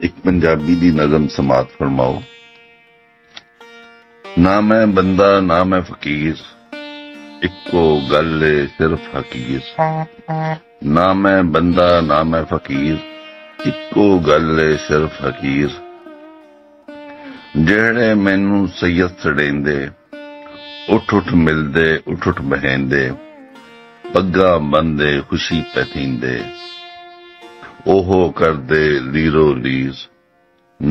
एक पंजाबी दी नज़म समात फरमाओ। ना मैं बंदा ना मैं फकीर, इक्को गल ए सिर्फ हकीर। ना मैं बंदा ना मैं फकीर, इक्को गल ए सिर्फ हकीर। जेड़े मैनू सैयद सड़ेंदे, उठ उठ मिलदे उठ उठ बहेंदे, पग्गा बंदे खुशी पैथींदे, ओहो करदे लीरो लीर।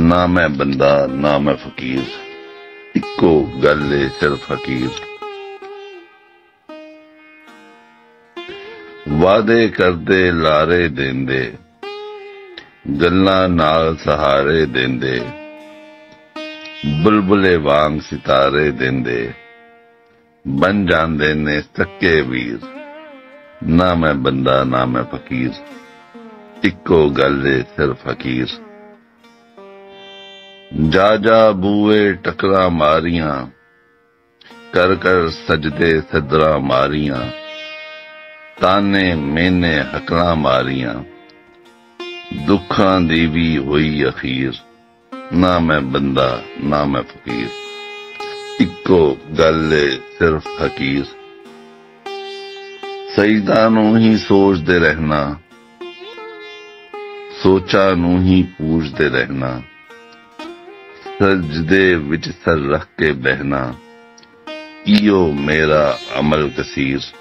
ना मैं बंदा ना मैं फकीर, इक्को गल ए सिर्फ हकीर। वादे करदे लारे देंदे, गल्लां नाल सहारे देंदे, बुलबुले वांग सितारे देंदे, बन जांदे ने सक्के वीर। ना मैं बंदा ना मैं फकीर, इक्को गल ए सिर्फ हकीर। जा जा बूए टकरा मारियां, कर कर सजदे सदरा मारियां, ताने मैंने हकला मारियां, दुखां दी भी हुई अखीर। ना मैं बंदा ना मैं फकीर, इक्को गल ए सिर्फ हकीर। सजदा नूं ही सोचदे रहना, सोचा नूं ही पूजदे रहना, सजदे विच सर रख के बहना, इयो मेरा अमल कसीर।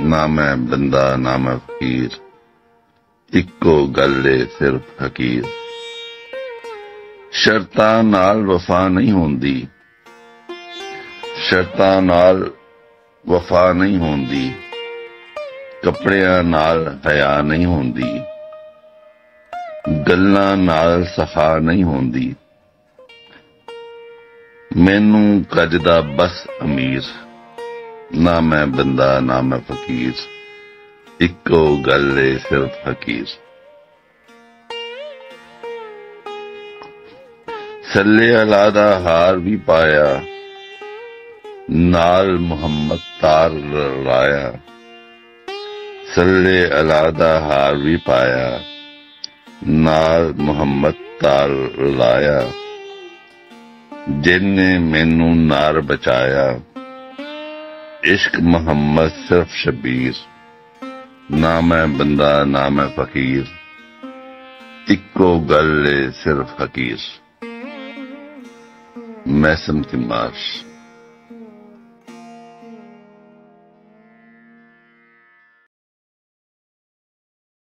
ना मैं बंदा ना मैं फकीर, इक्को गल ए सिर्फ हकीर। शर्तां नाल वफा नहीं होंदी, शर्तां नाल वफा नहीं होंदी, कपड़ियां नाल हया नहीं होंदी, गल्लां नाल सखा नहीं होंदी। मैनू कजदा बस अमीर। ना मैं बंदा ना मैं फकीर, इक्को गल ए सिर्फ हकीर। सल्ले अला दा हार भी पाया, नाल मुहम्मद तार लाया। सल्ले अला दा हार भी पाया, नाल मुहम्मद तार लाया। जिन्ने मैनू नार बचाया, इश्क मोहम्मद सिर्फ शबीर। ना मैं बंदा ना मैं फकीर, इक्को गल ए सिर्फ हकीर। मैसम तिमाश।